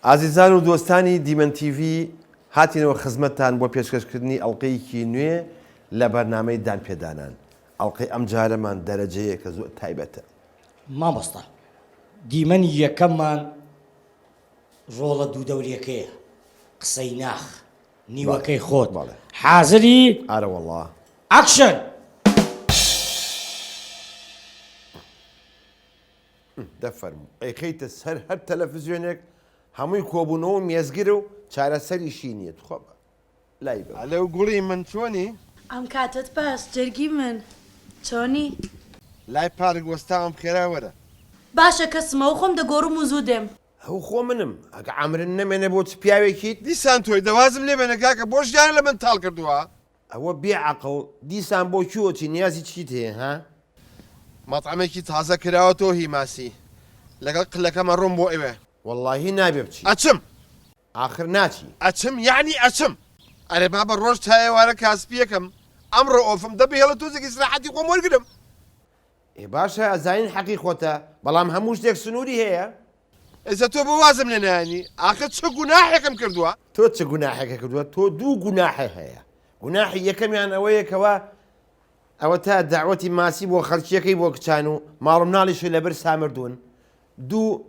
ئازیزان و دۆستانی دیمەن TV هاتینەوە خزمەتتان بۆ پێشکەشکردنی ئەڵقەیەکی نوێ لە بەرنامەی دانپێدانان. ئەڵقەی ئەم جارەمان دەرەجەیە کە زۆر تایبەتە. مامۆستا دیمەنی یەکەممان ڕۆڵە دوودەوریەکەیە، قسەی ناخ نیوەکەی خۆت. حازری؟ ئارە وەڵڵا. ئەکشن! دەفەرموو ئەیخەیتە سەر هەر تەلەڤیزیۆنێک هەمووی کۆبوونەوە مێزگرە و چارەسەریشی نییە. خۆ لای بە لەو گوڵی من چۆنی؟ ئەم کاتت باش جەرگی من چۆنی؟ لای پارک وەستاوم خێرا وەرە. باشە کەسمەوە خۆم دەگۆڕم و زوو دێم. ئەو خۆ منم ئەگە ئامرن نەمێنێ بۆ چ پیاوێکیت دیسان تۆی دەوازم لێ بێنە کاکە بۆ ژیان لە من تاڵ کردووە. ئەوە بێعەقڵ دیسان بۆ کیۆچی نیازی چیت هەیە ها؟ مەطعمێکی تازە کراوە تۆ هی ماسی لەگەڵ قلەکەمە ڕۆم بۆ ئێوە. وەڵڵاهی نابێ بچی. ئەچم ئاخر ناچی. ئەچم یعنی ئەچم. ئەرێ با بە ڕۆژ تایەوارە کاسپیەکەم ئەمڕۆ ئۆفم دەبێڵە تۆزێکی سراحەتی خۆم وەرگرم. ئێ باشە ئەزانین حەقی خۆتە بەڵام هەموو شتێک سنووری هەیە. ئێستا تۆ بە وازم لێ نایانی ئاخر چه گوناحێکم کردووە؟ تۆ چه گوناحێکە کردووە؟ تۆ دوو گوناحی هەیە. گوناحی یەکەمیان ئەوەیەکەوە ئەوە تا داوەتی ماسی بۆ خەڵکیەکەی بۆ کچان و ماڵ مناڵیشی لەبەر سامردوون. دوو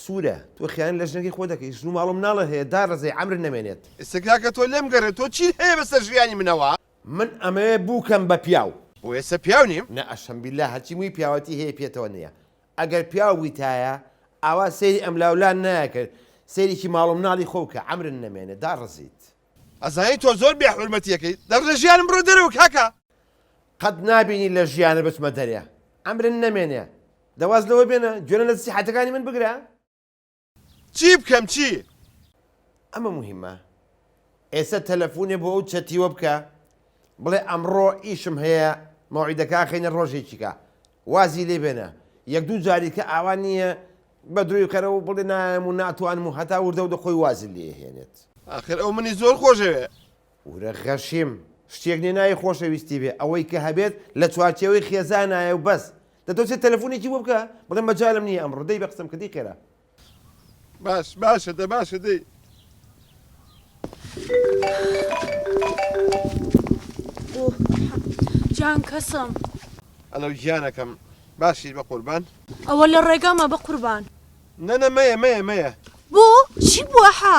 سوورە تۆ خیان لە ژنەکەی خۆ دەکەی ژن و ماڵ مناڵە هەیە داڕزەی عەمر نەمێنێت. ئێستا کاکە تۆ لێم گەڕێت تۆ چی هەیە بەسەر ژیانی منەوە؟ من ئەمەوێ بووکەم بە پیاو. بۆ ئێستا پیاو نیم؟ نە ئەشەمبیلا هەرچی مووی پیاوەتی هەیە پێێتەوە نییە. ئەگەر پیاو بوویتایە ئاوا سەیری ئەم لاولان ناکرد سەیرێکی ماڵ و مناڵی خۆ بکە عەمرن نەمێنێت داڕزیت. ئەزانی تۆ زۆر بێحورمەتیەکەی دەڕە ژیانم بڕۆ دەرەوە کاکە. قەت نابینی لە ژیانە بچمە دەرێ ئەمرن نەمێنێ دەواز لەوە بێنە گوێنە لە سیحەتەکانی من بگرە. چی بکەم چی؟ ئەمە موهیمە. ئێستا تەلەفۆنێ بۆ ئەو چەتیوە بکە بڵێ ئەمڕۆ ئیشم هەیە مەوعیدەکە خەینە ڕۆژێکیکە وازی لێ بێنە یەک دوو جاری کە ئاوان نییە بە دروی کەرەوە بڵێ نایم و ناتوانم و هەتا وردە و دەخۆی وازی لێ هێنێت. ئاخر ئەو منی زۆر خۆشەوێ. ورە غەشیم شتێک نێنایی خۆشەویستی بێ ئەوەی کە هەبێت لە چوارچێوەی خێزانایە و بەس دەتۆچێت تەلەفۆنێکی بۆ بکە بڵێم بەجالم نییە ئەمڕۆ دەی بە قسەم کردی خێرا. باش باشە دە باشە دەی. جان کەسم ئەلەو گیانەکەم باشی بە قوربان. ئەوە لە ڕێگامە بە قوربان. نەنە مەیە مەیە مەیە. بۆ چی بووە حا؟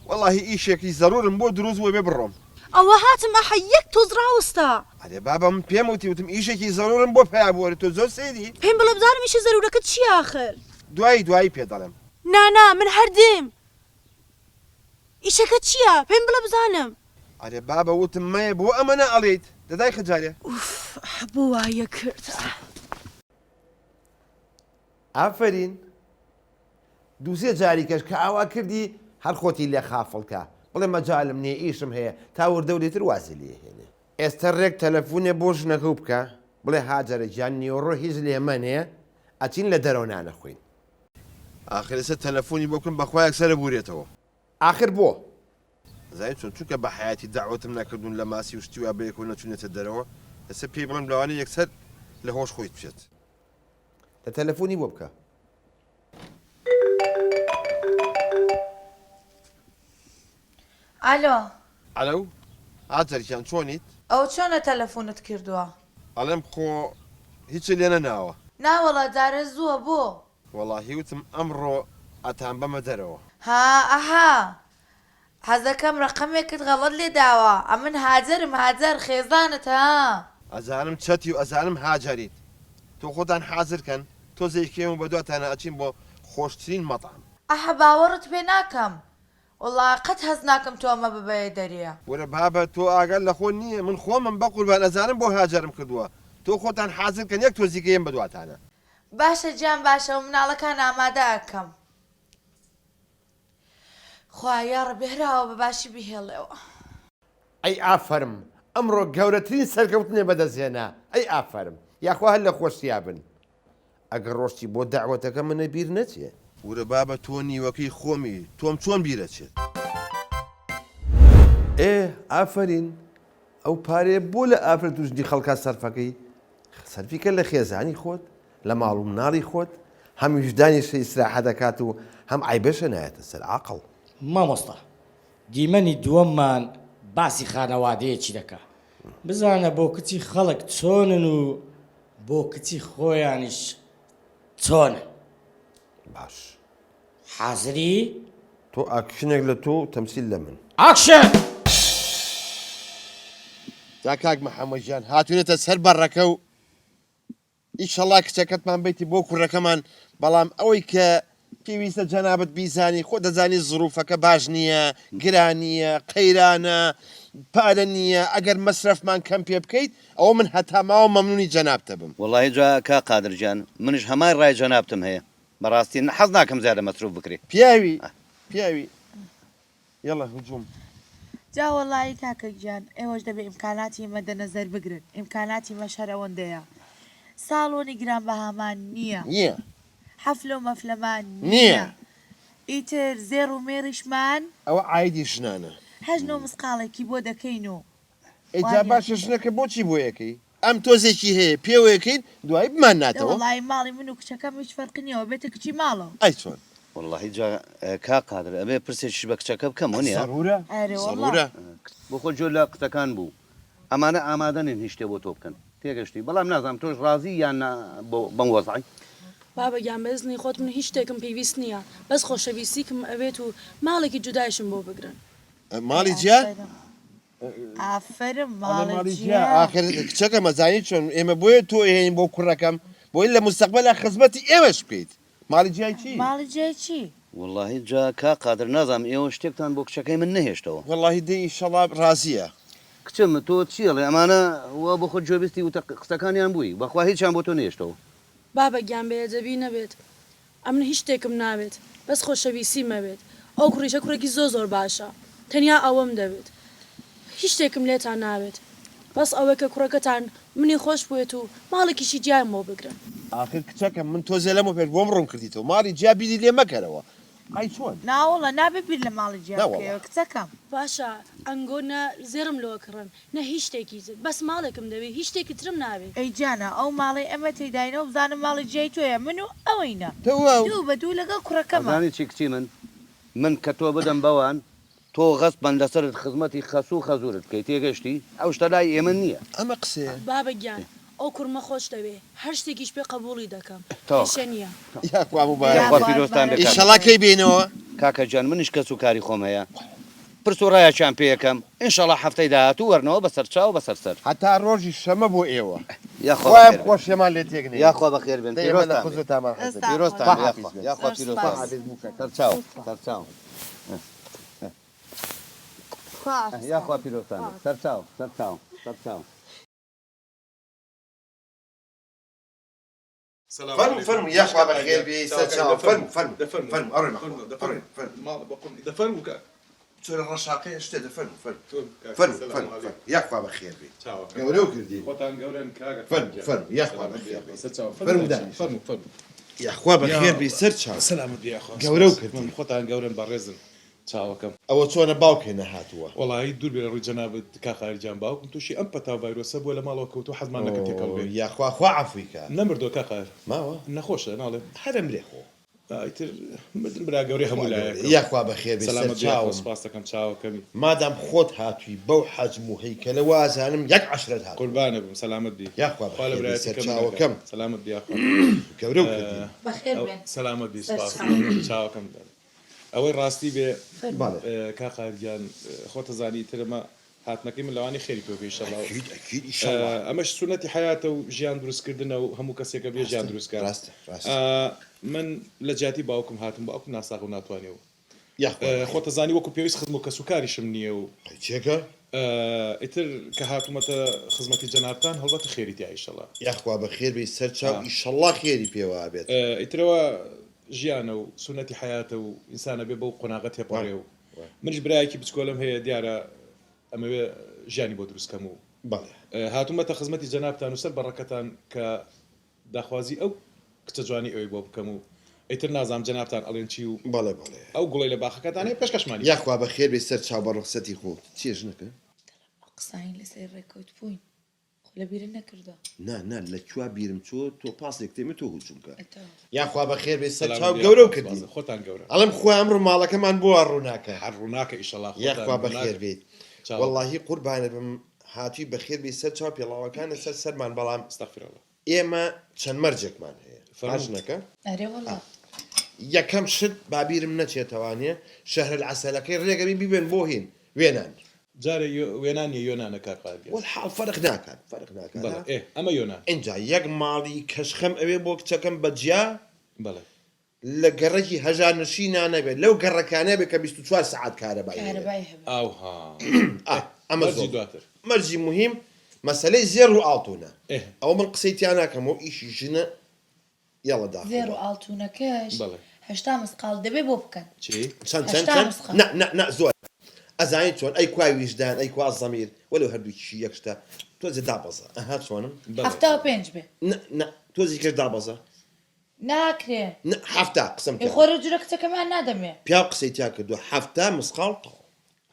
وەڵاهی ئیشێکی زەرورم بۆ دروست بووە بێ بڕۆم. ئەوە هاتم ئەحە یەک تۆز ڕاوەستا. ئەرێ بابا من پێم وتی وتم ئیشێکی زەرورم بۆ پیا بووە تۆ زۆر سەیری. پێم بڵێ بزانم ئیشە زەرورەکەت چی ئاخر؟ دوایی پێ دەڵێم. نانا من هەردێم. ئیشەکە چییە؟ پێم بڵێ بزانم. ئەرێ بابا وتم مەیە بۆ ئەمە نەئەڵێیت دەدای خەجارێ. بۆ وایە کرد. ئافرین دووسێ جاری کەش کە ئاوا کردی هەر خۆتی لێ خافڵکە بڵێ مەجالم نییە ئیشم هەیە تا وردەولێتر وازی لێ هێنێ. ئێستا ڕێک تەلەفۆنێ بۆ ژنەکە بکە بڵێ هاجرە گیان نیوەڕۆ هیچ لێمەنێ ئەچین لە دەرەوە نانەخۆین. ئاخر ئێستا تەلەفۆنی بۆ بکەم بەخوایەک سەرە بورێتەوە. ئاخر بۆ زای چونکە بە حیاتی داوەتم نەکردوون لە ماسی و شتی و بەیەک و نەچونێتە دەرەوە ئێستا پێی بڵێم لەوانەیە یەکسەر لە هۆش خۆیت بچێت. لە تەلەفۆنی بۆ بکە. ئالۆ ئەلەو ئاجەریان چۆنیت؟ ئەو چۆنە تەلەفۆنت کردووە؟ ئەڵێم خۆ هیچ لێ نەناوە. ناوەڵە جارە زووە بۆ؟ وەڵاهی وتم ئەمڕۆ ئەتان بەمە دەرەوە. ها ئەها حەزەکەم ڕقەمێکت غەڵەت لێ داوە ئەمن هاجرم هاجر خێزانت ها. ئەزانم چەتی و ئەزانم هاجریت تۆ خۆتان حازرکەن تۆ زەیکێم و بەدواتانە ئەچین بۆ خۆشترین مەطعم. ئەحە باوەڕت پێ ناکەم وەڵا قەت هەز ناکەم تۆ ئەمە ببەیە دەریە. وەرە بابە تۆ ئاگەر لە خۆ نییە من خۆمم بە قوربان ئەزانم بۆ هاجرم کردووە تۆ خۆتان حازرکەن یەک تۆزیکەیم بەدواتانە. باشە گیان باشە و مناڵەکان ئامادە ئەکەم. خوایە ڕبێراوە بە باشی بهێڵێەوە. ئەی ئافەرم ئەمڕۆ گەورەترین سەرکەوتنێ بەدەستێنا ئەی ئافەرم یاخوا هەر لە خۆشییا بن ئەگەر ڕۆشتی بۆ داوەتەکە منە بیر نەچێت. ورە بابە تۆ نیوەکەی خۆمی تۆم چۆن بیرەچێت؟ ئافرین ئەو پارێ بۆ لە ئافر توشتی خەڵکە سەرفەکەی سەرفیکە لە خێزانی خۆت لە ماڵ و مناڵی خۆت هەم وجدانیش ئیسراحە دەکات و هەم عیبەشە نایەتە سەر عاقڵ. مامۆستا دیمەنی دووەممان باسی خانەوادەیەکی دەکا بزانە بۆ کچی خەڵک چۆنن و بۆ کچی خۆیانیش چۆنن. باش حازری تۆ ئاکشنێک لە تۆ تەمسیل لە من. ئاکشن. جا کاک محەممەدیان هاتوونێتە سەر بەڕەکە و ئیشەڵا کچەکەتمان بیتی بۆ کوڕەکەمان بەڵام ئەوەی کە پێویستە جەنابەت بیزانی خۆ دەزانی زروفەکە باش نییە گرانیە قەیرانە پارە نییە ئەگەر مەسرفمان کەم پێ بکەیت ئەوە من هەتا ماوە مەمنونی جەنابتە بم. وڵی جا کا قادرجان منش هەمان ڕای جەنابتم هەیە بەڕاستی حەز ناکەم زیادە مەسروف بکرێ. پیاوی یڵە هجووم. جا وەڵی کاکەگیان ئێوەش دەبێت ئیمکاناتی مەدە نەزەر بگرن ئیمکاناتی مەشەر ئەوەندەیە ساڵۆنی گران بەهامان نییە حەفلە و مەفلەمان نییە ئیتر زێڕ و مێریشمان ئەوە ئایدی ژنانە هەژنۆ مسقاڵێکی بۆ دەکەین و ئەیجا باشە ژنەکە بۆچی بۆ یەکەی ئەم تۆزێکی هەیە پێوەکەین دوای بمان ناتەوە. وەڵی ماڵی من و کچەکەم هیچ فەرقنیەوە بێتە کچی ماڵەوە. ئەی چۆن والله جا کا قادر ئەبێ پرسێکیش بە کچەکە بکەم وە نیە ضرورە بۆ خۆ جۆ لە قسەکان بوو ئەمانە ئامادەنین هیچ شتێ بۆ تۆ بکەن تێگەشتی بەڵام نازانم تۆش ڕازی یان بۆ بەم وەزعی. بابەگیان بەزنی خۆت من هیچ شتێکم پێویست نییە بەس خۆشەویستیکم ئەوێت و ماڵێکی جودایشم بۆ بگرن. ماڵی جیا ئافرم آخر کچەکە مەزانی چۆن ئێمە بۆیە تۆ هێنین بۆ کوڕەکەم بۆی لە مستەقبەلە خزمەتی ئێوەش بکەیت. ماڵی جیای چی؟ ماڵی جێ چی؟ والله جا کا قادر نازانم ئێوە شتێکتان بۆ کچەکەی من نەهێشتەوە. والله دەی ئیشەڵا ڕازیە. کچم تۆ چیڵێ ئەمانە وە بە خۆت جۆبستی و قسەکانیان بووی بەخوا هیچیان بۆ تۆ نێشتەوە. بابەگیان بێدەبی نەبێت ئەم هیچ شتێکم ناوێت بەس خۆشەویستی مەبێت ئەو کوڕیشە کوڕێکی زۆر باشە تەنیا ئەوەم دەوێت هیچ شتێکم لێتان ناوێت بەس ئەوەی کە کوڕەکەتان منی خۆش بێت و ماڵێکیشی جیایم بۆ بگرن. آخر کچەکەم من تۆزێ لەمە پێ بۆم ڕوون کردیتەوە ماڵی جیا بیری لێ مەکەرەوە. ئای چۆن ناوەڵە نابێت بیر لە ماڵی جیاکەوە کچەکەم باشە ئەنگۆ نە زێرم لۆ کڕن نە هیچ شتێکی زت بەس ماڵێکم دەوێت هیچ شتێکی ترم ناوێت. ئەی جانە ئەو ماڵی ئەمە تێداینەوە بزانم ماڵی جێی تۆیە من و ئەوەینە دوو بە دوو لەگەڵ کوڕەکەمە. زانی چی کچی من کە تۆ بدەم بەوان تۆ غەسبان لەسەر خزمەتی خەس و خەزورت بکەیت تێگەشتی ئەو شتە لای ئێمە نییە. ئەمە قسەیە بابەگیان ئەو کوڕمە خۆش دەوێ هەر شتێکیش پێ قبوڵی دەکەم شە نییە. ئیشەڵا کەی بینەوە کاکە جان منیش کەس و کاری خۆم هەیە پرس و ڕایەکیان پێ یەکەم ئینشەڵا هەفتەی داهاتوو وەرنەوە بەسەر چاو بەسەر سەر هەتا ڕۆژی شەمە بۆ ئێوە یاخوا خۆشیەمان لێ تێگنێ یاخوا بەخێر بێن پیرۆستان یاخوا پیرۆستان سەر چاو سەر چاو یاخوا پیرۆستان سەر چاو سەر چاو سەر چاو. فرمو يخوى بالخير بيستشعر فرمو أرنا فرمو شو الرشاقية اشتى فرمو يخوى بالخير بي قولوا كردي فرمو يخوى بالخير بي فرمو ده فرمو يخوى بالخير بي سرچا سلامت بي اخو قولوا كردي خوتان قولن برزن چاوكم او چۆنە باوک هێنە هاتووە والله دوور بێ ڕووی جەنابەت کا خارجیان باوکم تووشی ئەم پەتا ڤایرۆسە بووە لە ماڵەوە کەوتو حەزمان لەکە تێکەڵ بێ یاخوا خوا عەفویکە نەمردۆ کا خار ماوە نەخۆشە ناڵێ هەرم لێ خۆ ئیتر مردن برا گەورەی هەموو لایەک یاخوا بەخێر بێ سەلامت سپاس دەکەم چاوەکەمی مادام خۆت هاتووی بەو حەجم و هەیکەلە وازانم یەک عەشرەت هات قوربانە بم سەلامت بی یاخوا خوا لە برایەتی چاوەکەم سەلامت بی ئەخوا گەورە کردی بەخێر بێن سەلامت بی سپاس چاوەکەم ئەوەی ڕاستی بێ کا خارجیان خۆتە زانی ترمە هاتنەکەی من لەوانی خێری پێ ئینشەڵا ئەمەش سونەتی حیاتە و ژیان دروستکردنە و هەموو کەسێکە بێ ژیان دروستکە من لە جیاتی باوکم هاتم باوکم ناساغ و ناتوانێەوە خۆتە زانی وەکو پێویست خزم و کەسوکاریشم نییە و چێکە ئیتر کە هاتوومەتە خزمەتی جەنابتان هەڵبەتە خێریتی ئایشەڵا یاخوا بەخێر بێ سەر چاو ئیشەڵا خێری پێوە بێت ئیترەوە ژیانە و سونەتی حیاتە و ئینسانە بێ بەو قۆناغەت هێپەڕێ و منیش برایەکی بچکۆلم هەیە دیارە ئەمەوێ ژیانی بۆ دروستکەم و هاتوومەتە خزمەتی جەنابتان و سەر بەڕەکەتان کە داخوازی ئەو کچە جوانی ئەوەی بۆ بکەم و ئیتر نازام جەنابتان ئەڵێن چی و بەڵێ ئەو گوڵی لە باخەکەتانەیە پێشکەشمانی یاخوا بەخێر بێ سەر چاو بە ڕخسەتی خۆ چێژ نەکە قساین لەسەر ڕێکەوت بووین لە بیرە نەکردە نا لەکووا بیرم چۆ تۆ پاسێک تێمە تۆ هوچووکە ئەتەوە. یاخوا بە خێر بێ سەر سلام چاو بێ، گەورە و خۆتان کردین خۆتان گەورە ئەڵم خۆ ئەمڕۆ ماڵەکەمان بۆ ڕووناکە هەر ڕووناکە ئیشەڵا یاخوا بە خێر بێت چاو. واللهی قوربانە بم هاتووی بە خێر بێ سەر چاو پێڵاوەکانە سەر سەرمان بەڵام استغفرالله ئێمە چەند مەرجێکمان هەیە فەرموو. ئاژنەکە ئەرێ وەڵا یەکەم شت بابیرم نەچێتەوانێ شەهر العسەلەکەی ڕێگەمی بیبێن بۆ هین وێنان جارێ وێنانی یۆنانە کارقاگە والحاڵ فەرق ناکات فەرق ناکات بەڵێ ئێ ئەمە یۆنان اینجا یەک ماڵی کەشخەم ئەوێ بۆ کچەکەم بەجیا بەڵێ لە گەڕێکی هەژار نشینا نەبێت لەو گەڕەکانە بێت کە 24 سعات کارەبای هەیە. کارەبای هەبێت ئاوها ئەمە مەرجی زۆر دواتر مەرجی مهم مەسلەی زێر و ئاڵتونە ئێ ئەو من قسەی تیان ناکەمەوە ئیشی ژنە یاڵە دا زێر و ئاڵتونەکەش بەڵێ 80 مسقال دەبێ بۆ بکەن چی چەند هەشتا مسخە. نه زۆر ئەزانین چۆن ئەی کوای ویژدان ئەی کوا زەمیر وەلو هەردووکی یەکشتە تۆزی دابەزە ئەها چۆنم هەفتا و پێنج بێ تۆزی کرد دابەزە ناکرێ هەفتا قسم خۆرە جورە کچەکەمان نادەمێ پیا قسەی تیا کردو هەفتا مسقال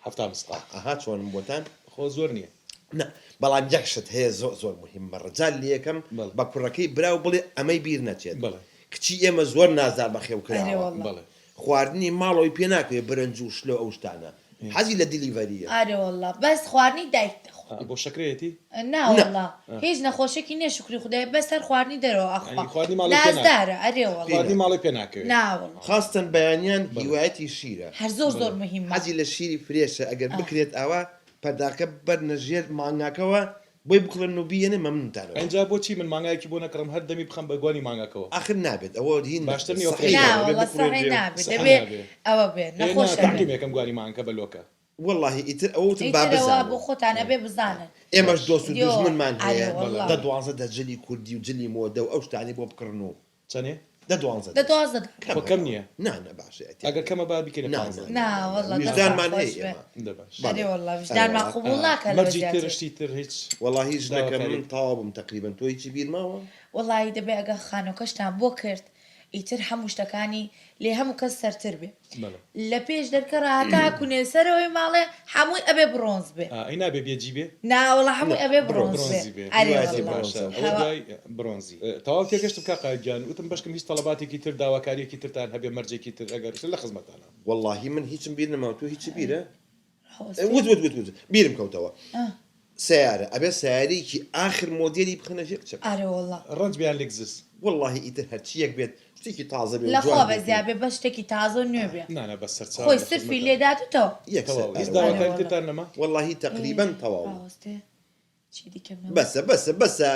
هەفتا مسقال ئەها چۆنم بۆتان خۆ زۆر نییە نه بەڵام یەکشت هەیە زۆر مهمە ڕجال لە یەکەم بەڵێ. بە کوڕەکەی براو بڵێ ئەمەی بیر نەچێت بەڵێ کچی ئێمە زۆر نازار بە ئەرێ خێوکراوە وەڵا بەڵێ خواردنی ماڵەوەی پێ ناکەوێت برنج و شلۆ ئەو شتانە حەزی لە دیلیڤەریە ئارێ وەڵا بەس خواردنی دایک دەخوا بۆ شکرێتی ناوەڵا هیچ نەخۆشێکی نییە شکری خدای بەسەر خواردنی دەرەوە ئەخوا ینی خواردنی ماڵی پێ نازدارە ئەرێ وەڵا خواردنی ماڵی پێ ناکەوێت ناوەڵا خاستن بەیانیان هیوایەتی شیرە هەر زۆر مهمە حەزی لە شیری فرێشە ئەگەر بکرێت ئەوە پەرداکە بەرنە ژێر مانگاکەوە بۆی بکڵن و بیێنێ مەمنونتانەوە ئەنجا بۆچی من مانگایەکی بۆ نەکڕم هەر دەمی بخەم بە گوانی مانگاکەوە آخر نابێت ئەوە هین باشتر نییە صحیح. ناوەڵا سەحی نابێت دەبێ ئەوە بێ نەخۆشە بێ یەکەم گوانی مانگەکە بە لۆکە واللهی ئیتر ئەوتم با ئیترەوە بۆ بزانن خۆتانە بێ بزانن ئێمەش دۆست و دیۆ. دوژمنمان ئارێ هەیە وەڵا. دە دوانزە دەجلی کوردی و جلی مۆدە و ئەو شتانی بۆ بکڕن و چەندێ دە دوانزە دەدوازە خۆ کەم نییە نانە باشە ئەگەر کەمە با بکەین نا، پانزە. نا. ناوەڵا وجدانمان هەیە ئێمە دەباش ئەرێ وەڵا وجدانمان قبوڵ ناکە لە مەرجی وەزیاتر. ترشتی تر هیچ والله ژنەکە داواکاری. من تەواوم تقریبا تۆ هیچی بیرماوە وەڵی دەبێ ئەگە خانۆکەشتان بۆ کرد ئیتر هەموو شتەکانی لێ هەموو کەس سەرتر بێ بەڵێ لە پێش دەرکە ڕاهتا کونێ سەرەوەی ماڵێ هەمووی ئەبێ برۆنز بێ ئەی نابێ بێجی بێ ناوەڵە هەمووی ئەبێ برۆنز بێ برۆنزی بێ ئەرێ برۆنزی وەڵا. باشە ئەوە هەوا- دوای برۆنزی تەواو تێگەشتم کا قاگیان وتم بەشکم هیچ تەڵەباتێکی تر داواکاریەکی ترتان هەبێ مەرجێکی تر ئەگەر لە خزمەتانە والله من هیچم بیر نەماوە تۆ هیچی بیرە هەوەستێ. وت بیرم کەوتەوە سیارە ئەبێ سیارێکی آخر مۆدێلی بخەنە ژێکچە ئەرێ وەڵا ڕەنج بیان لێکزس والله ئیتر هەرچیەک بێت شتێکی تازە بێت لە خۆ بەزیا بێ بە شتێکی تازە و نوێ بێ نانە بە سەرچاو خۆی سرفی لێداتتەوە تەواو هیچ یەکسەر داواکاری والله. ترتان نەما والله تقریبا تەواو ڕاوەستێ چی دیکەم بەسە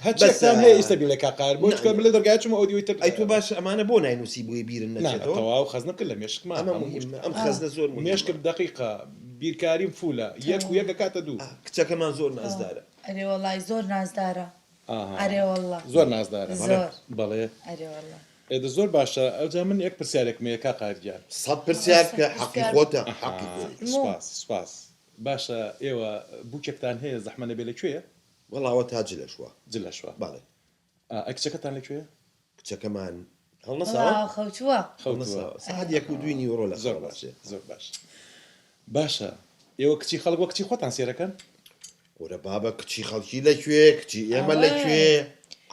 هەرچێکتان هەیە ئێستا بێ لە کاقار بۆ چکە لە دەرگایچمە ئەودیۆی تر ئەی تۆ باش ئەمانە بۆ ناینوسی بووی بیرن نەچێتەوە تەواو خەزنە کرد لە مێشکمان ئەمە مهمە ئەم خەزنە زۆر مێشکرد دقیقا بیرکاریم فولە یەک و یەکە کاتە دوو کچەکەمان زۆر نازدارە ئەرێ وەڵی زۆر نازدارە ئەرێ وەڵا زۆر نازدارە زۆر. بەڵێ ئەرێ وەڵا ئێدە زۆر باشە ئەوجا من یەک پرسیارێکمەیە کا قاردیان سەد پرسیار کە حەقی خۆتە حەقی خۆت سپاس باشە ئێوە بووکێکتان هەیە زەحمەنە بێ لەکوێیە وەڵاوە تاجی لە شووە جلە شوە باڵێ ئەکچەکەتان لەکوێیە کچەکەمان هەڵنەساوە خەوتووە خەوتووە سعات 1:02 لە زۆر باش زۆر باش باشە ئێوە کچی خەڵک وە کچی خۆتان سێرەکەن وەرە بابە کچی خەڵکی لەکوێ کچی ئێمە لەکوێ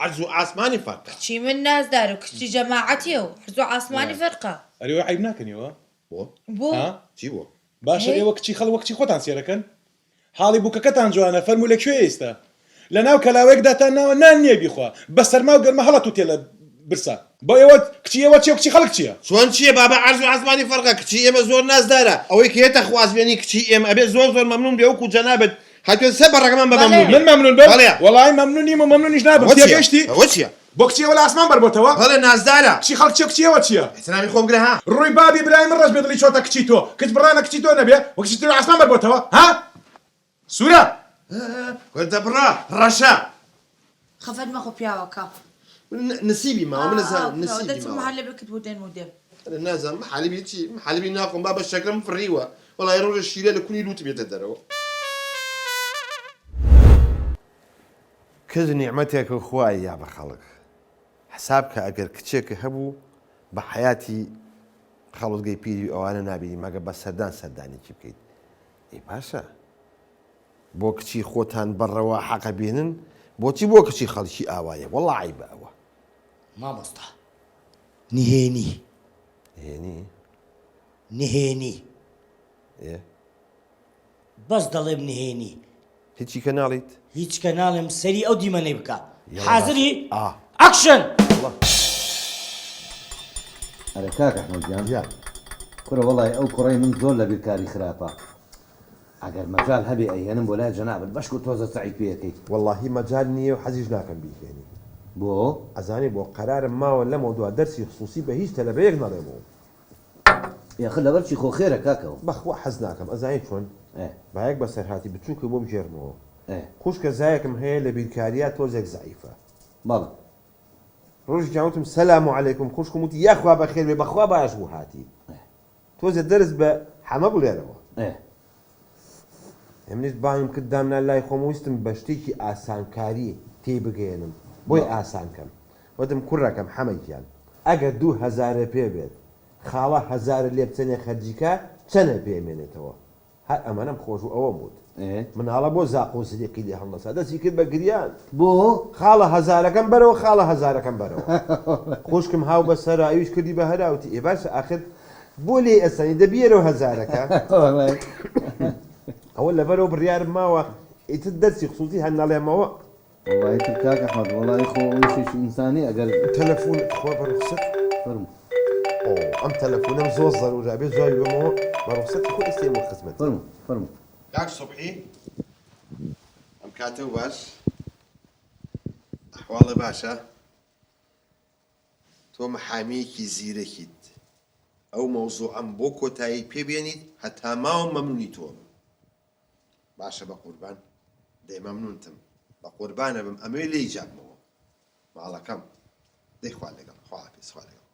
عەرز و ئاسمانی فەرقە چی من نازدار و کچی جەماعەتیە و هەرزوو ئاسمانی فەرقە ئەرێوە عیب ناکەنیەوە بۆ بۆ چی بۆ باشە هەی. ئێوە کچی خەڵک وە کچی خۆتان سێرەکەن حاڵی بووکەکەتان جوانە فەرموو لەکوێ ئێستا لە ناو کەلاوەیەکداتان ناوە نان نییە بیخوا بە سەرما و گەرمە هەڵەت و تێ لە برسا بۆ ئێوە کچی ئێوە چیە و کچی خەڵک چییە چۆن چییە بابە عەرز و ئاسمانی فەرقە کچی ئێمە زۆر نازدارە ئەوەی کە هێتە خوازبێنی کچی ئێمە ئەبێ زۆر مەمنون بێ وەکو جەنابەت هاتوێت سێ بەڕەکەمان بە مەمنون من مەمنون بم بەڵێ. وەڵی مەمنونیم و مەمنونیش نابم تێگەشتی ئەوە چییە بۆ کچیەوە لە ئاسمان بەربۆتەوە بەڵێ نازدارە کچی خەڵک چیە کچیەوە چییە سلامی خۆم گرە ها ڕووی بابی برای من ڕەش بێدڵی چۆتە کچی تۆ کچ بڕانە کچی تۆ نەبێ وە کچی تۆ لە ئاسمان بەربۆتەوە ها سوورە وەردە بڕا ڕەشە خەفەت مەخۆ پیاوەکە نسیبی ماوە من نسیبی دەچم ماوە هەر لە بکت بۆ دێن و دێم نازم حەلیبی چی حەلیبی ناخۆم بابە شەکرم فڕیوە وەڵای ڕۆژە شیرە لە کونی لوت بێتە دەرەوە کەس نیعمەتێکە خوای یا بە خەڵک حساب کە ئەگەر کچێکە هەبوو بە حیاتی خەڵوتگەی پیری ئەوانە نابینی مەگە بە سەردان سەردانێکی بکەیت ئەی باشە بۆ کچی خۆتان بەڕەوە حەقە بێنن بۆچی بۆ کچی خەڵکی ئاوایە وەڵڵا عیبە ئەوە مامۆستا نهێنی هێنی نهێنی ئێ بەس دەڵێم نهێنی هیچی کە ناڵیت هیچ کە ناڵێم سەری ئەو دیمەنەی بکە حازری ئا ئەکشن ئەرە کاک ئەحمەدجان یان کورە وەڵی ئەو کوڕی من زۆر لە بیرکاری خراپە ئەگەر مەجال هەبێ ئەیهێنم بۆ لای جەنابەت بەشک و تۆزە سەعی پێەکەیت وەڵڵاهی مەجال نییە و حەزیش ناکەم بیهێنی بۆ ئەزانی بۆ قەرارم ماوە لەمەوە دوا دەرسی خصوصی بە هیچ تەلەبەیەک نەڵێمەوە یاخە لەبەرچی خۆ خێرە کاکەوە بەخوا حەز ناکەم ئەزانی چۆن بایەک بە سەرهاتی بچووکە بۆ بژێرمەوە ئێ خوشکە زایەکم هەیە لە بیرکاریە تۆزێک زعیفە بەڵێ ڕۆژی جاوتم سەلام عەلەیکم خوشکم وتی یاخوا بەخێر بێ بەخوا باش بوو هاتی تۆزە دەرس بە حەمە بڵێرەوە ئێ ئەمنیت بایم کرد دامنا لای خۆم ویستم بە شتێکی ئاسانکاری تێبگەێنم بۆی ئاسانکەم وەدم کوڕەکەم حەمەدیان ئەگەر 2000 پێ بێت خاڵە 1000 لێ بچەنێ خەرجیکە چەنە پێمێنێتەوە هەر ئەمەنم خۆش و ئەوە بوت مناڵە بۆ زاق و سریقی لێ هەڵنەسا دەستی کرد بە گریان بۆ خاڵە 1000ەکەم بەرەوە خاڵە 1000ەکەم بەرەوە خوشکم هاو بەسەر ئەویش کردی بە هەراوتی ئێ باشە ئاخر بۆ لێ ئەسانی دەبیێرەوە 1000ەکە ئەوە لەبەرەوە بڕیارم ماوە ئیتر دەرسی خصوصی هەناڵێمەوە وڵی تر کاک ئەحمەد وڵی خۆ ئەوشێکی ئینسانی ئەگەر تەلەفۆن خۆ بەڕخسەت فەرمو ئەم تەلەفۆنم زۆر زەرورە بێ زۆری بمەوە بەڕخسەتی خۆ ئێستێمە خزمەت فەرمو فەرمو کاک سوبحی ئەم کاتە و باش ئەحواڵە باشە تۆ مەحامیەکی زیرەکیت ئەو مەوزوعەم بۆ کۆتایی پێبێنیت هەتا ماوە مەمنونی تۆم باشە بە قوربان دەی مەمنونتم بە قوربانە بم ئەمەی لێی جابمەوە ماڵەکەم دەی خوا لەگەڵ خواحافیز خوا لەگەڵ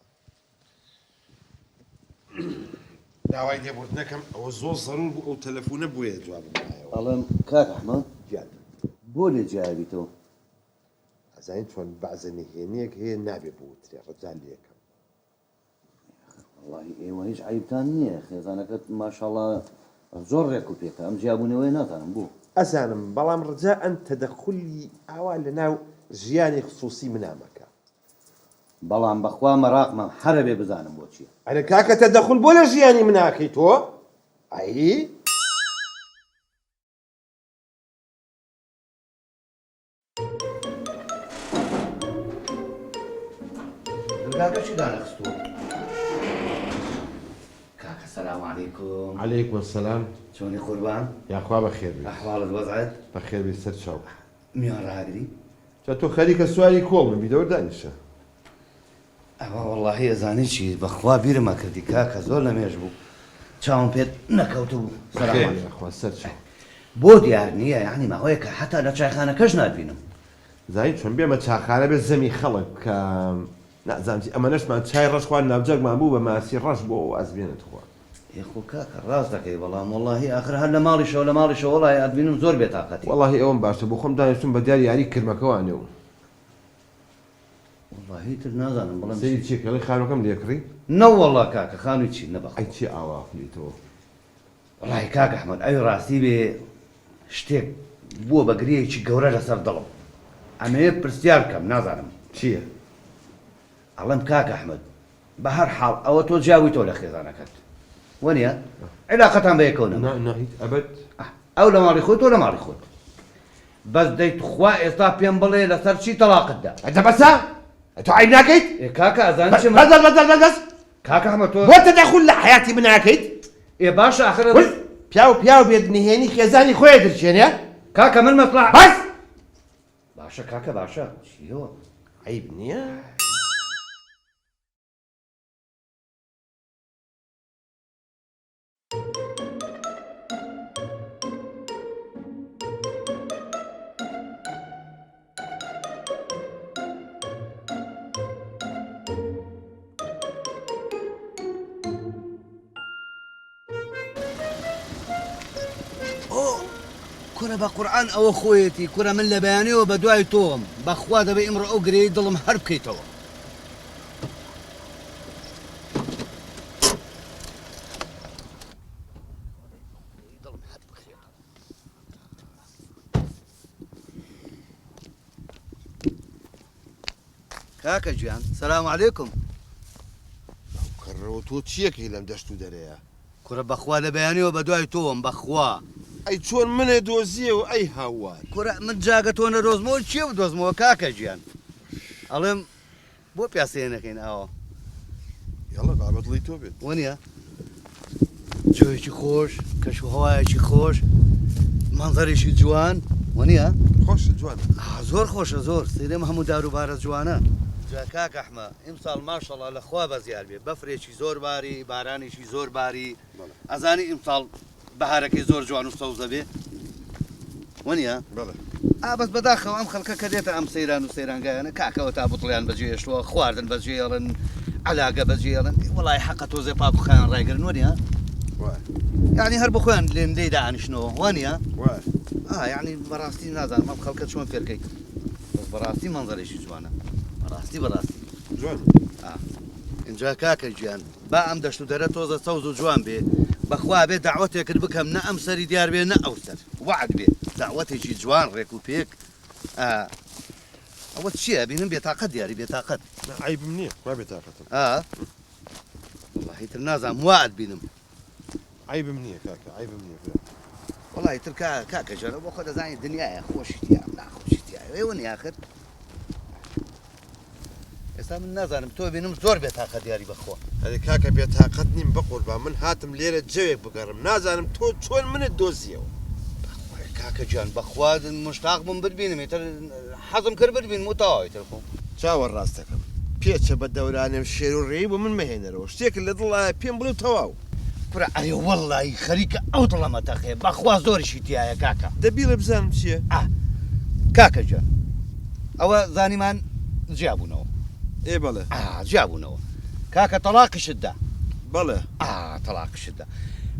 داوای لێبوردنەکەم ئەوە زۆر زەرور بوو ئەو تەلەفۆنە بۆیە جوابم نایەوە ئەڵێم کاک ئەحمەد گیان بۆ لێ جیاویتەوە ئەزانین چۆن بەعزە نهێنیەک هەیە نابێ بۆ وترێ ڕەجال لێکم وڵی ئێوە هیچ عیبتان نییە خێزانەکەت ماشەڵڵا زۆر ڕێک و پێکە ئەم جیابوونەوەی ناتانم بوو ئەزانم بەڵام ڕجا ئەن تەدەخلی ئاوا لە ناو ژیانی خصوصی منامەکە بەڵام بەخوا مەراقمە هەرە بێ بزانم بۆ چییە ئەرە کاکە تەدەخل بۆ لە ژیانی مناکەی تۆ ئایی دەرگاکە چی دانەخستووە کاکە سەلام عەلەیکوم عەلەیکوم سەلام چۆنی قوربان یاخوا بەخێر بێ ئەحواڵت وەزعت بەخێر بێ سەر چاو میان ڕاگری جا تۆ خەریکە سواری کۆڵم بیدەوە دانیشە ئەوە وەڵڵاهی ئەزانی چی بەخوا بیرمە کردی کاکە زۆر لە مێژ بوو چاوم پێت نەکەوتو بوو خێرخوا سەر چاو بۆ دیار نییە یعنی ماوەیە کە حتا لە چایخانەکەش نبینم زای چۆن بێمە چاخانە بێت زەمی خەڵک کە نازانتی ئەمەنەشمان چای ڕەشخوان ناوجەرگمان بوو بە ماسی ڕەش بۆ ئەزبێنێت خوا خۆ کاکە ڕاست دەکەی بەڵام وەڵڵاهی آخر هەر لە ماڵیشەوە لە ماڵیشەوە وەڵای ئەدبینم زۆر بێتاقەتی وەڵڵاهی ئەوم باشە بۆ خۆم دانیشتم بە دیار یاری کرمەکەوانێ و وەڵڵاهی تر نازانم بەڵام سەری چێکەڵی خانەکەم لێکڕی نەوەڵڵا کاکە خانووی چی نەبەخ ئەی چی ئاوا خوێتەوە ڕای کاک ئەحمەد ئەوی ڕاستی بێ شتێک بووە بە گرەیەکی گەورە لەسەر دڵم ئەمەیە پرسیار بکەم نازانم چییە؟ ئەڵێم کاک ئەحمەد بە هەر حاڵ ئەوە تۆ جیاوی تۆ لە خێزانەکەت وەنیە عیلاقەتان بە یەکەوە نەما ناهیت ئەبەت ئەو لە ماڵی خۆت تۆ لە ماڵی خۆت بەس دەیت خوا ئێستا پێم بڵێ لەسەر چی تەلاقتدا ئەتە بەسا تۆ عیب ناکەیت؟ کاکە ئەزان چ بەس کاکە ئەحمەد تۆ بۆ تەدەخل لە حیاتی من ناکەیت؟ ئێ باشە ئاخر پیاو بێت نهێنی خێزانی خۆی دەرچێنێ؟ کاکە من مەسڵح بەس باشە کاکە باشە چیەوە عیب نییە؟ کورە بە قورئان ئەوە خۆیەتی کورە من لە بەیانەوە بە دوای تۆم بەخوا دەبێ ئیمڕۆ ئەو گرەی دڵم هەر بکەیتەوە کاکە گیان سەلام عەلەیکوم کڕەوە تۆ چیەکەی لەم دەشت و دەرەیە کوڕە بەخوا لە بەیانیەوە بە دوای تۆم بەخوا ئەی چۆن منێ دۆزیە و ئەی هاوار کوڕە من جاگە تۆ نەدۆزمەوە چێ بدۆزمەوە کاکە گیان ئەڵێم بۆ پیاسەیە نەکەین ئاوە یاڵە بابەتڵی تۆ بێت وەنیە جۆیەکی خۆش کەش و هەوایەکی خۆش مانزەرێکی جوان وەنیە خۆشە جوانە زۆر خۆشە زۆر سێرەم هەموو داروبارە جوانە جا کاکە ئەحمە ئیمساڵ ماشەڵڵا لەخوا بەزیار بێ بەفرێکی زۆر باری بارانێکی زۆر باری ئەزانی ئیمساڵ بەهارەکەی زۆر جوان و سەوزە بێ وەنیە بەڵێ بەس بەداخەوە ئەم خەڵکە کە دێتە ئەم سەیران و سەیرانگایانە کاکەوە تا بڵیان بەجێشتووە خواردن بەجێڵن علاگە بەجێڵن وڵای حەقە تۆزێ پاک و خەیان ڕایگرن وەنیە یعنی هەر بخۆیان لێم لێی داهانیشتنەوە وانە؟ یعنی بەڕاستی نازانم ئەم خەڵکە چۆن فێرکەی بەڕاستی مەنزەرێکی جوانە بەڕاستی جوان اینجا کاکە گیان با ئەم دەشت و دەرە تۆزە سەوز و جوان بێ بەخوا بێ داوەتێکرد بکەم نە ئەم سەری دیار بێ نە ئەو سەر وعد بێ داوەتێکی جوان ڕێک و پێک ئەوە چییە بینم بێتاقەت دیاری بێتاقەت عیبم نییە وا بێتاقەتم وڵی تر نازانم وعد بینم عیبم نییە کاکە عیبم نییە وڵی تر کاکە جەرە بۆ خۆ دەزانی دنیاە خۆشی تیا ناخۆشی تیا ئێوە نیاخر ئێستا من نازانم تۆ بینم زۆر بێتاقەت دیاری بەخۆ ئەدە کاکە بێتاقەت نیم بەقوربان من هاتم لێرە جەوێک بگەڕم نازانم تۆ چۆن منت دۆزیەوە کاکە گیان بەخوا مشتاق بووم ببینم ئیتر حەزم کرد ببینم و تەواوی تر خۆم چاوە ڕاستەکەم پێچە بە دەورانێم شێر و ڕێی بۆ من مەهێنەرەوە شتێک لە دڵایە پێم بڵێ تەواو کورە ئەرێ وەڵڵی خەریکە ئەو دڵەمە تەخێ بەخوا زۆریشی تایە کاکە دەبیڵە بزانم چییە کاکە گیان ئەوە زانیمان جیابوونەوە ئێ بەڵێ جیابوونەوە کاکە تەڵاقیشت دا بەڵێ تەڵاقیشت دا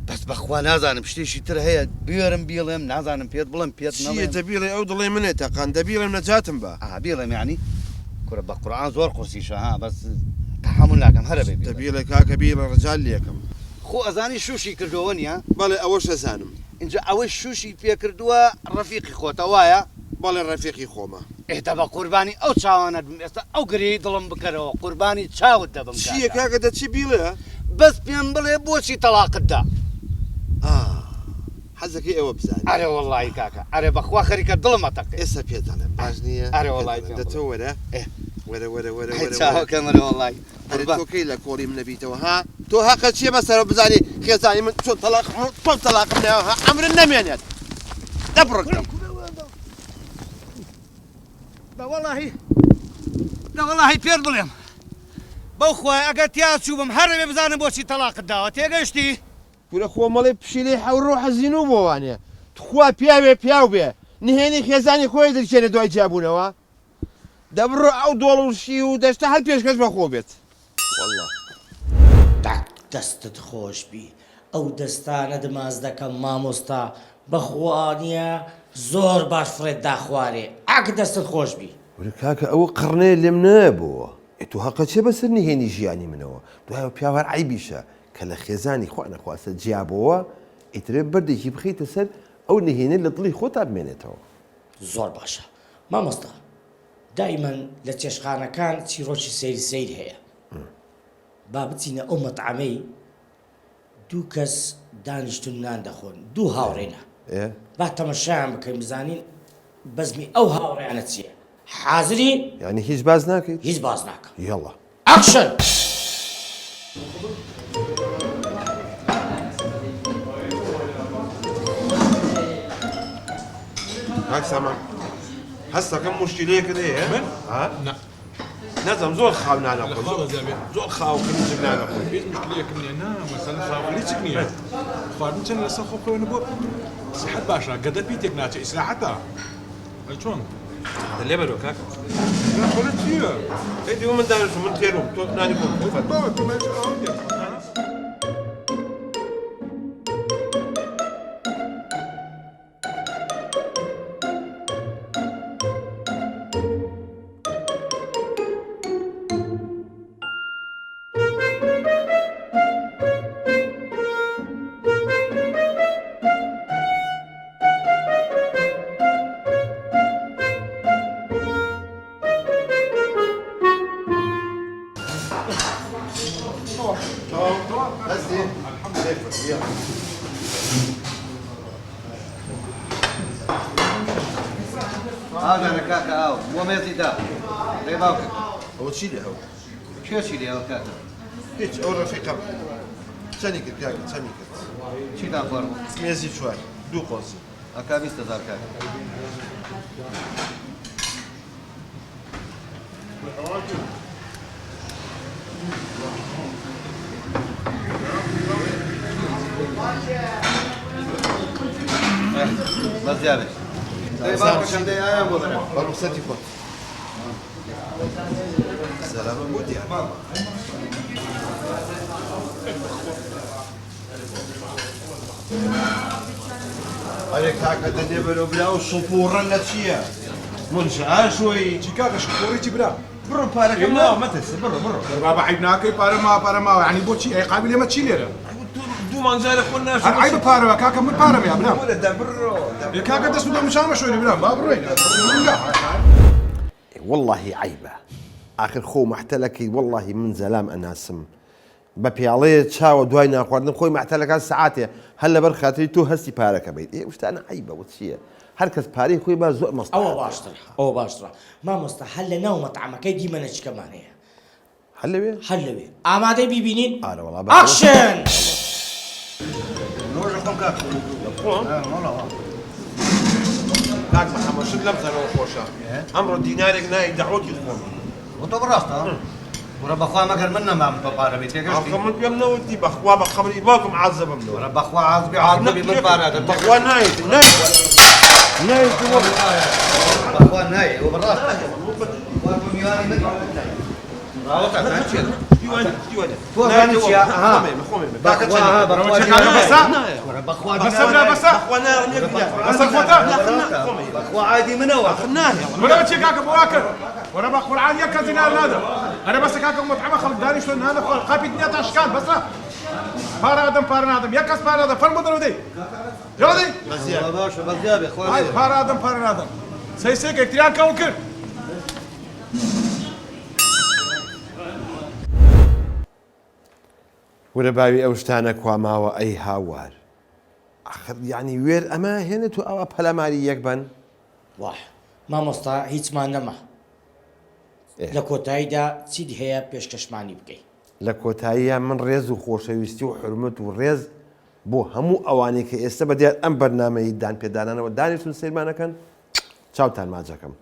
بەس بەخوا نازانم شتێکی تر هەیە بێرم بیڵێم نازانم پێت بڵم پێت چیە دەبیڵێ ئەو دڵێ منێت تەقان دەبیڵم نەجاتم بە بیڵێم یعنی کورە بە قورعان زۆر قورسیشە بەس تەحمل ناکەم هەرە بێ دەبیڵێ کاکە بیڵە ڕجال لێکم خۆ ئەزانی شوشی کردەوە نیە بەڵێ ئەوەش ئەزانم اینجا ئەوەی شوشی پێکردووە ڕەفیقی خۆتە وایە بەڵێ ڕەفیقی خۆمە ئێتا بە قوربانی ئەو چاوانە بم ئێستا ئەو گرەی دڵم بکەرەوە قوربانی چاوت دەبم چییە کاکە دەچی بیڵێ بەس پێم بڵێ بۆچی تەلاقتدا حەزەکەی ئەوە بزانێ ئەرێ وەڵڵی کاکە ئەرێ بەخوا خەریکە دڵمە تەقێ ئێستا پێ دەڵێم باش نییە ئەرێ وەڵڵی دەتۆ وەرە وەرە چاوەکەمەرە وەڵڵی تۆکەی لە کۆڵی من نەبییتەوە تۆ هاقە چیە بەسەرە بزانانی خێزانی من چۆن تۆ تەلاقم ناوە ئەمرن نەمێنێت دەبڕکەم وەڵڵی پێر بڵێم بەو خوای ئەگەر تیا چوو بم هەر بێ بزانم بۆچی تەلاقت داوە تێگەشتی پورە خۆمەڵی پشیلەی حەوڕۆ حەزین و بۆوانێ تخوا پیاوێ پیاو بێ نهێنی خێزانی خۆی دەچێنە دوای جیابوونەوە دەبڕۆ ئەو دۆڵوشی و دەشتە هەر پێشکەش بە خۆ بێت والله دەستت خۆش بی ئەو دەستانە دماز دەکەم مامۆستا بەخوانیە زۆر باش فرێت داخوارێ ئاکە دەستت خۆش بی وەرە کاکە ئەوە قڕنێ لێم نەبووە تو هەقە چێ بەسەر نهێنی ژیانی منەوە دوایەوە پیاوار عیبیشە کە لە خێزانی خوا نەخواستە جیابەوە ئیترێ بەردێکی بخیتە سەر ئەو نهێنێ لە دڵی خۆتا بمێنێتەوە زۆر باشە مامۆستا دایمەن لە چێشخانەکان چیرۆکی سەیری سەیر هەیە با بچینە ئەو مەتعامەی دوو کەس دانیشتون نان دەخۆن دوو هاوڕێنە با تەمەشایان بکەین بزانین بەزمی ئەو هاوڕێیانە چییە حازری یعنی هیچ باز ناکەیت هیچ باز ناکەم یاڵا ئەکشن هاك سامان هسه كم مشكلة كده ايه؟ من؟ ها؟ نازم زور خاونا انا والله زابي زور خاو كل جبنا انا بيت مشكلة كمني أنا مثلا خاولي تكني خاطر مثلا لسه خوف أنا بو صحة باشا قدر بيتك ناتي إصلاحاتها شلون؟ اللي بدو كاك لا خلت فيها ايدي هم من دارس من خيرهم تو نادي تفضل هذا انا كاكا او مو ميزي دا ريباوك ئەوە چی لێ ئەو كيشي لي او كاكا هیچ ئەو ڕەفیقم چەندی کرد کاکە چەندی کرد شي دا فورم مێزی چوار دوو قۆزی اكا 20000 كاكا بس جابش ريباوك كم دي ايام وضرب بە ڕوخسەتی خۆت سەلامە بۆ دیار ئەرێ کاکە دەنێ بەرەو برا و سوپۆڕە لە چییە؟ منشە شوی چی کاکە شکۆڕی برا بڕۆ پارەکەم ناوە مەترسە بڕۆ بڕۆ بابا عیب ناکەی پارەما یعنی بۆچی ئەی قابل ئێمە چی لێرە دوو مانجارە خۆ هەر عیبە پارەوە کاکە من پارەمە برا بڕۆ کاکە دەست و دەمشامە شوێنی برا با بڕۆین والله عيبة آخر خو محتلكي والله من زلام أنا سم ببيعلي تشاو دوينا خواردن خوي محتلك ساعاتي هلا برخاتي تو هسي بارك بيت إيه وش أنا عيبة وتشيه هركز باري خوي ما زوق مصلحة ئەوە باشترە ئەوە باشترە مامۆستا هەر لە ناو مەتعەمەکەی دیمەنە چکەمان هەیە هلا بيه هەر لەوێ ئامادەی بیبینین أنا والله ئاکشن نور لكم كاكا والله کاک محەممەد شت لەم زەرەوە خۆشە ئەمڕۆ دینارێک نای دەعوتی خۆم وتو براستا ورا بخوا مقر منا ما مطبارة بيتك ئەخە من پێم نەوتی بەخوا بە خەبری باوکم عازەبم لەوە ورا بخوا عازبي عازبي من بارة بەخوا نایەت نایەت بخوا ناي وبالراس وابو ميواني من راوتك هاتشيل تو هاتش يا ها بخوا ورا بخوا بس برا بس بس الخوتا بخوا عادي من اول ولا بتشي كاكا بواكر ولا بقول عادي يا كازينار هذا انا بس كاكا مطعمه خلق داري شلون هذا قابي دنيا تاشكال بس لا فار ادم يا كاس فار ادم فر مدرو دي يلا دي بزياب يا اخوان هاي فار ادم سيسيك اكتيان كوكر ولا باوي أو شتانك وما وأي هاوار آخر يعني وير أما هنا تو أو بلا مالي يكبن واه مامۆستا هیچمان نەما لە کۆتاییدا چیت هەیە پێشکەشمانی بکەیت لە کۆتاییە من ڕێز و خۆشەویستی و حرمەت و ڕێز بۆ هەموو ئەوانەی کە ئێستا بەدیار ئەم بەرنامەی دان پێدانانەوە دانیشتون سیرمانەکەن چاوتان ماجەکەم.